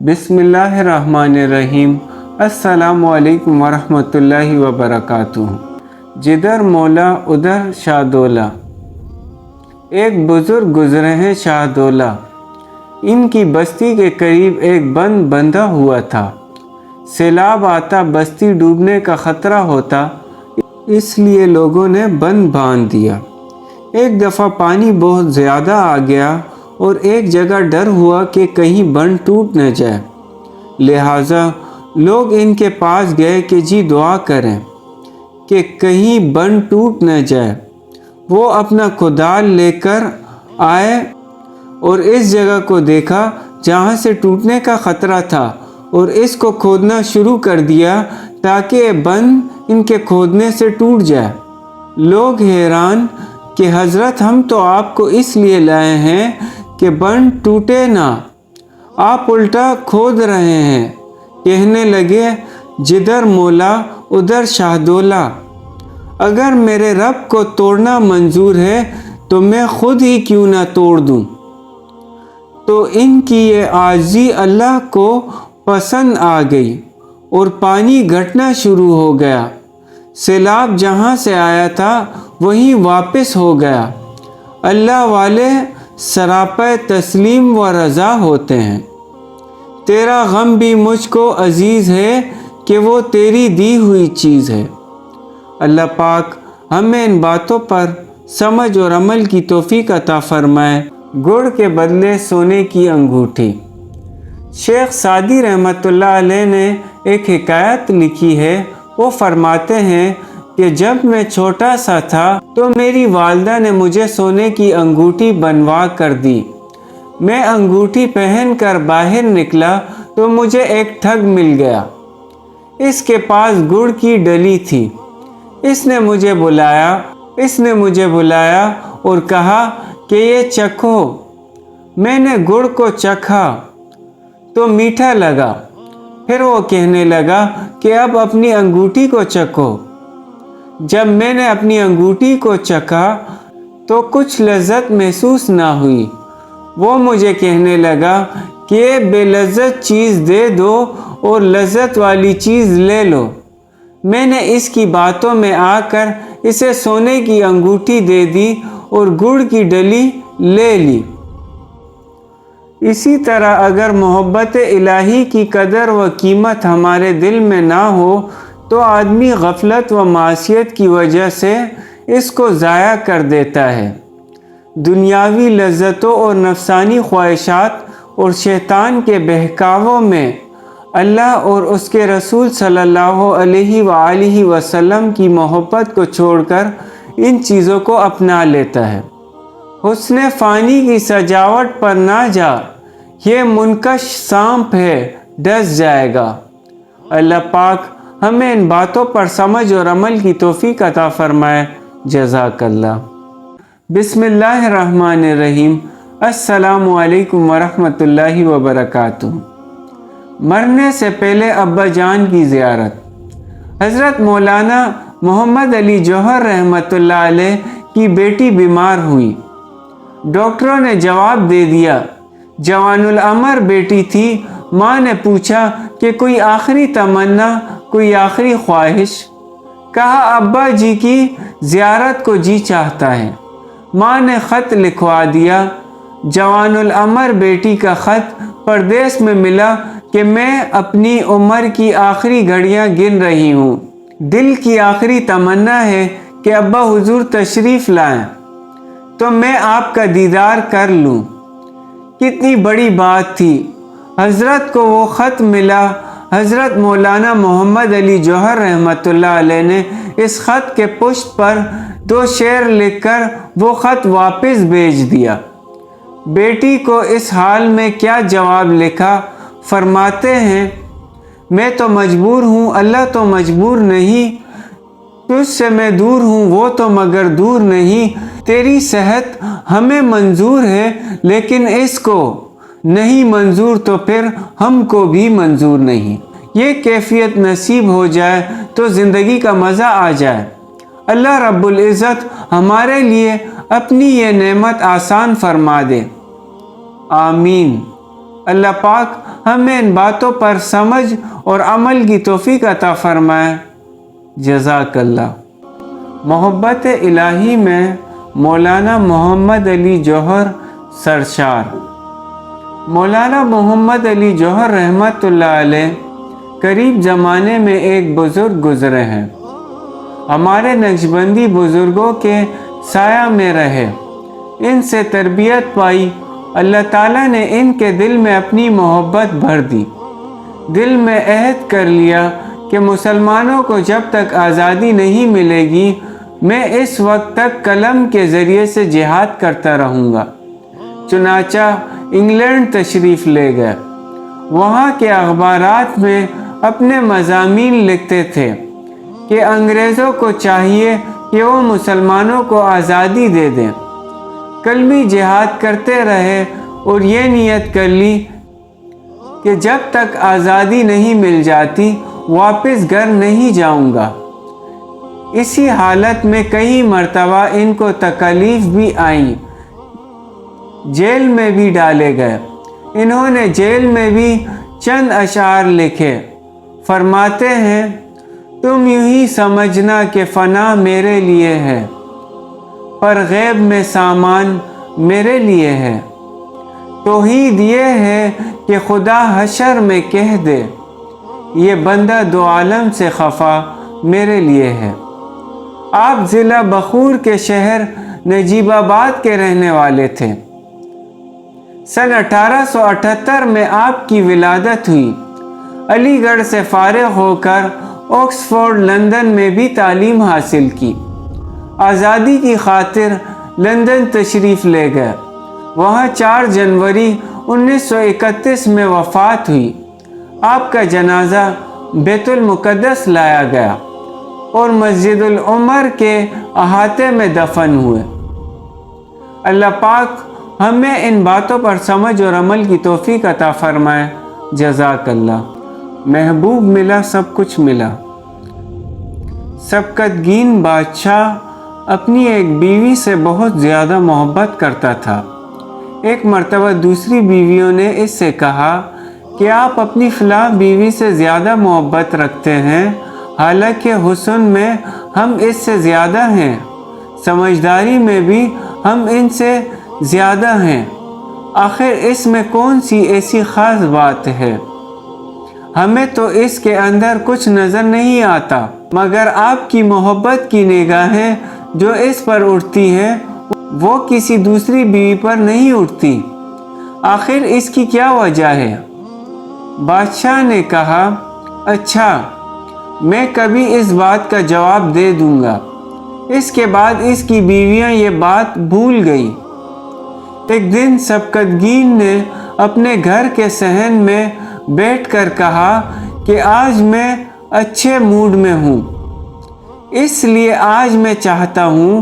بسم اللہ الرحمن الرحیم۔ السلام علیکم ورحمۃ اللہ وبرکاتہ۔ جدھر مولا ادھر شاہدولہ۔ ایک بزرگ گزرے ہیں شاہدولہ۔ ان کی بستی کے قریب ایک بند بندھا ہوا تھا۔ سیلاب آتا، بستی ڈوبنے کا خطرہ ہوتا، اس لیے لوگوں نے بند باندھ دیا۔ ایک دفعہ پانی بہت زیادہ آ گیا اور ایک جگہ ڈر ہوا کہ کہیں بند ٹوٹ نہ جائے، لہٰذا لوگ ان کے پاس گئے کہ جی دعا کریں کہ کہیں بند ٹوٹ نہ جائے۔ وہ اپنا کدال لے کر آئے اور اس جگہ کو دیکھا جہاں سے ٹوٹنے کا خطرہ تھا اور اس کو کھودنا شروع کر دیا تاکہ بند ان کے کھودنے سے ٹوٹ جائے۔ لوگ حیران کہ حضرت ہم تو آپ کو اس لیے لائے ہیں کہ بند ٹوٹے نہ، آپ الٹا کھود رہے ہیں۔ کہنے لگے جدھر مولا ادھر شاہدولہ، اگر میرے رب کو توڑنا منظور ہے تو میں خود ہی کیوں نہ توڑ دوں۔ تو ان کی یہ عاجزی اللہ کو پسند آ گئی اور پانی گھٹنا شروع ہو گیا۔ سیلاب جہاں سے آیا تھا وہیں واپس ہو گیا۔ اللہ والے سراپے تسلیم و رضا ہوتے ہیں۔ تیرا غم بھی مجھ کو عزیز ہے کہ وہ تیری دی ہوئی چیز ہے۔ اللہ پاک ہمیں ان باتوں پر سمجھ اور عمل کی توفیق عطا فرمائے۔ گڑ کے بدلے سونے کی انگوٹھی۔ شیخ سعدی رحمۃ اللہ علیہ نے ایک حکایت لکھی ہے۔ وہ فرماتے ہیں کہ جب میں چھوٹا سا تھا تو میری والدہ نے مجھے سونے کی انگوٹھی بنوا کر دی۔ میں انگوٹھی پہن کر باہر نکلا تو مجھے ایک ٹھگ مل گیا۔ اس کے پاس گڑ کی ڈلی تھی۔ اس نے مجھے بلایا اور کہا کہ یہ چکھو۔ میں نے گڑ کو چکھا تو میٹھا لگا۔ پھر وہ کہنے لگا کہ اب اپنی انگوٹھی کو چکھو۔ جب میں نے اپنی انگوٹھی کو چکھا تو کچھ لذت محسوس نہ ہوئی۔ وہ مجھے کہنے لگا کہ یہ بے لذت چیز دے دو اور لذت والی چیز لے لو۔ میں نے اس کی باتوں میں آ کر اسے سونے کی انگوٹھی دے دی اور گڑ کی ڈلی لے لی۔ اسی طرح اگر محبت الہی کی قدر و قیمت ہمارے دل میں نہ ہو تو آدمی غفلت و معصیت کی وجہ سے اس کو ضائع کر دیتا ہے۔ دنیاوی لذتوں اور نفسانی خواہشات اور شیطان کے بہکاووں میں اللہ اور اس کے رسول صلی اللہ علیہ وآلہ وسلم کی محبت کو چھوڑ کر ان چیزوں کو اپنا لیتا ہے۔ حسن فانی کی سجاوٹ پر نہ جا، یہ منکش سانپ ہے، ڈس جائے گا۔ اللہ پاک ہمیں ان باتوں پر سمجھ اور عمل کی توفیق عطا فرمائے۔ جزاک اللہ۔ بسم اللہ الرحمن الرحیم۔ السلام علیکم ورحمۃ اللہ وبرکاتہ۔ مرنے سے پہلے ابا جان کی زیارت۔ حضرت مولانا محمد علی جوہر رحمۃ اللہ علیہ کی بیٹی بیمار ہوئی۔ ڈاکٹروں نے جواب دے دیا، جوان العمر بیٹی تھی۔ ماں نے پوچھا کہ کوئی آخری تمنا، کوئی آخری خواہش؟ کہا ابا جی کی زیارت کو جی چاہتا ہے۔ ماں نے خط لکھوا دیا۔ جوان العمر بیٹی کا خط پردیس میں ملا کہ میں اپنی عمر کی آخری گھڑیاں گن رہی ہوں۔ دل کی آخری تمنا ہے کہ ابا حضور تشریف لائیں تو میں آپ کا دیدار کر لوں۔ کتنی بڑی بات تھی۔ حضرت کو وہ خط ملا۔ حضرت مولانا محمد علی جوہر رحمۃ اللہ علیہ نے اس خط کے پشت پر 2 شعر لکھ کر وہ خط واپس بھیج دیا۔ بیٹی کو اس حال میں کیا جواب لکھا؟ فرماتے ہیں میں تو مجبور ہوں، اللہ تو مجبور نہیں، تجھ سے میں دور ہوں، وہ تو مگر دور نہیں۔ تیری صحت ہمیں منظور ہے لیکن اس کو نہیں منظور تو پھر ہم کو بھی منظور نہیں۔ یہ کیفیت نصیب ہو جائے تو زندگی کا مزہ آ جائے۔ اللہ رب العزت ہمارے لیے اپنی یہ نعمت آسان فرما دے۔ آمین۔ اللہ پاک ہمیں ان باتوں پر سمجھ اور عمل کی توفیق عطا فرمائے۔ جزاک اللہ۔ محبت الہی میں مولانا محمد علی جوہر سرشار۔ مولانا محمد علی جوہر رحمۃ اللہ علیہ قریب زمانے میں ایک بزرگ گزرے ہیں۔ ہمارے نقشبندی بزرگوں کے سایہ میں رہے، ان سے تربیت پائی۔ اللہ تعالیٰ نے ان کے دل میں اپنی محبت بھر دی۔ دل میں عہد کر لیا کہ مسلمانوں کو جب تک آزادی نہیں ملے گی میں اس وقت تک قلم کے ذریعے سے جہاد کرتا رہوں گا۔ چنانچہ انگلینڈ تشریف لے گئے۔ وہاں کے اخبارات میں اپنے مضامین لکھتے تھے کہ انگریزوں کو چاہیے کہ وہ مسلمانوں کو آزادی دے دیں۔ کلمی جہاد کرتے رہے اور یہ نیت کر لی کہ جب تک آزادی نہیں مل جاتی واپس گھر نہیں جاؤں گا۔ اسی حالت میں کئی مرتبہ ان کو تکالیف بھی آئیں، جیل میں بھی ڈالے گئے۔ انہوں نے جیل میں بھی چند اشعار لکھے۔ فرماتے ہیں، تم یوں ہی سمجھنا کہ فنا میرے لیے ہے، پر غیب میں سامان میرے لیے ہے۔ توحید یہ ہے کہ خدا حشر میں کہہ دے، یہ بندہ دو عالم سے خفا میرے لیے ہے۔ آپ ضلع بخور کے شہر نجیب آباد کے رہنے والے تھے۔ سن 1878 میں آپ کی ولادت ہوئی۔ علی گڑھ سے فارغ ہو کر آکسفورڈ لندن میں بھی تعلیم حاصل کی۔ آزادی کی خاطر لندن تشریف لے گئے۔ وہاں 4 جنوری 1931 میں وفات ہوئی۔ آپ کا جنازہ بیت المقدس لایا گیا اور مسجد العمر کے احاطے میں دفن ہوئے۔ اللہ پاک ہمیں ان باتوں پر سمجھ اور عمل کی توفیق عطا فرمائے۔ جزاک اللہ۔ محبوب ملا سب کچھ ملا۔ سبکتگین بادشاہ اپنی ایک بیوی سے بہت زیادہ محبت کرتا تھا۔ ایک مرتبہ دوسری بیویوں نے اس سے کہا کہ آپ اپنی فلاں بیوی سے زیادہ محبت رکھتے ہیں، حالانکہ حسن میں ہم اس سے زیادہ ہیں، سمجھداری میں بھی ہم ان سے زیادہ ہیں، آخر اس میں کون سی ایسی خاص بات ہے؟ ہمیں تو اس کے اندر کچھ نظر نہیں آتا، مگر آپ کی محبت کی نگاہیں جو اس پر اٹھتی ہیں وہ کسی دوسری بیوی پر نہیں اٹھتی، آخر اس کی کیا وجہ ہے؟ بادشاہ نے کہا، اچھا، میں کبھی اس بات کا جواب دے دوں گا۔ اس کے بعد اس کی بیویاں یہ بات بھول گئی۔ ایک دن سبکتگین نے اپنے گھر کے صحن میں بیٹھ کر کہا کہ آج میں اچھے موڈ میں ہوں، اس لیے آج میں چاہتا ہوں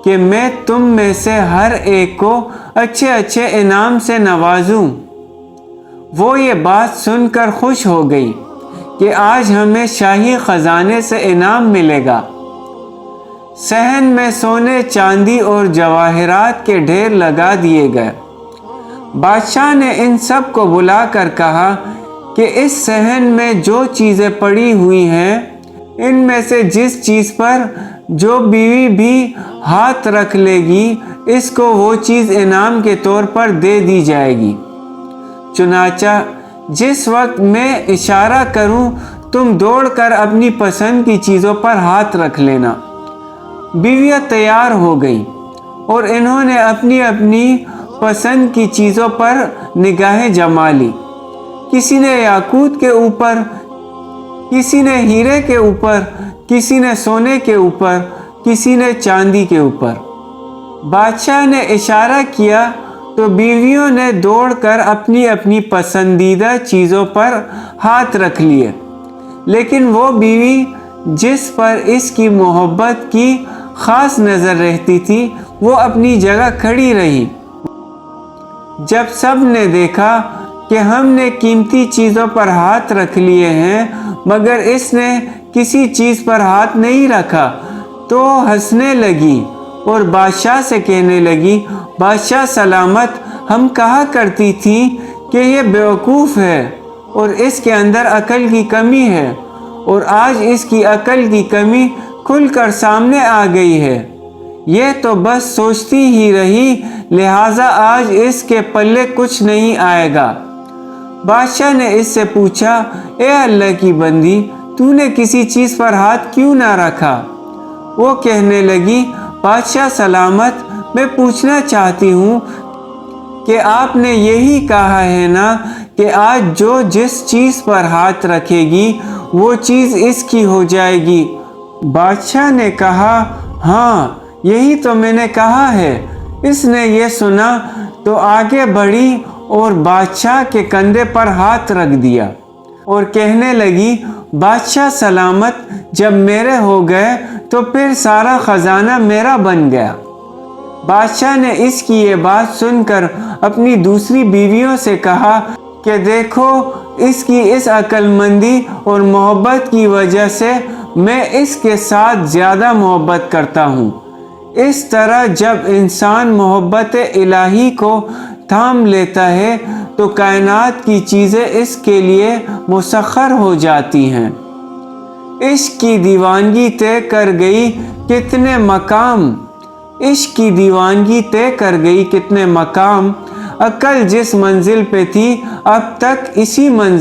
کہ میں تم میں سے ہر ایک کو اچھے اچھے انعام سے نوازوں۔ وہ یہ بات سن کر خوش ہو گئی کہ آج ہمیں شاہی خزانے سے انعام ملے گا۔ صحن میں سونے، چاندی اور جواہرات کے ڈھیر لگا دیے گئے۔ بادشاہ نے ان سب کو بلا کر کہا کہ اس صحن میں جو چیزیں پڑی ہوئی ہیں ان میں سے جس چیز پر جو بیوی بھی ہاتھ رکھ لے گی اس کو وہ چیز انعام کے طور پر دے دی جائے گی۔ چنانچہ جس وقت میں اشارہ کروں تم دوڑ کر اپنی پسند کی چیزوں پر ہاتھ رکھ لینا۔ بیویاں تیار ہو گئیں اور انہوں نے اپنی اپنی پسند کی چیزوں پر نگاہیں جما لی۔ کسی نے یاقوت کے اوپر، کسی نے ہیرے کے اوپر، کسی نے سونے کے اوپر، کسی نے چاندی کے اوپر۔ بادشاہ نے اشارہ کیا تو بیویوں نے دوڑ کر اپنی اپنی پسندیدہ چیزوں پر ہاتھ رکھ لیے، لیکن وہ بیوی جس پر اس کی محبت کی خاص نظر رہتی تھی وہ اپنی جگہ کھڑی رہی۔ جب سب نے دیکھا کہ ہم نے قیمتی چیزوں پر ہاتھ رکھ لیے ہیں مگر اس نے کسی چیز پر ہاتھ نہیں رکھا تو ہنسنے لگی اور بادشاہ سے کہنے لگی، بادشاہ سلامت، ہم کہا کرتی تھیں کہ یہ بیوقوف ہے اور اس کے اندر عقل کی کمی ہے، اور آج اس کی عقل کی کمی کھل کر سامنے آ گئی ہے۔ یہ تو بس سوچتی ہی رہی، لہٰذا آج اس کے پلے کچھ نہیں آئے گا۔ بادشاہ نے اس سے پوچھا، اے اللہ کی بندی، تو نے کسی چیز پر ہاتھ کیوں نہ رکھا؟ وہ کہنے لگی، بادشاہ سلامت، میں پوچھنا چاہتی ہوں کہ آپ نے یہی کہا ہے نا کہ آج جو جس چیز پر ہاتھ رکھے گی وہ چیز اس کی ہو جائے گی۔ بادشاہ نے کہا، ہاں یہی تو میں نے کہا ہے۔ اس نے یہ سنا تو آگے بڑھی اور بادشاہ کے کندھے پر ہاتھ رکھ دیا اور کہنے لگی، بادشاہ سلامت، جب میرے ہو گئے تو پھر سارا خزانہ میرا بن گیا۔ بادشاہ نے اس کی یہ بات سن کر اپنی دوسری بیویوں سے کہا کہ دیکھو، اس کی اس عقل مندی اور محبت کی وجہ سے میں اس کے ساتھ زیادہ محبت کرتا ہوں۔ اس طرح جب انسان محبت الہی کو تھام لیتا ہے تو کائنات کی چیزیں اس کے لیے مسخر ہو جاتی ہیں۔ عشق کی دیوانگی طے کر گئی کتنے مقام، عشق کی دیوانگی طے کر گئی کتنے مقام، عقل جس منزل پہ تھی اب تک اسی منزل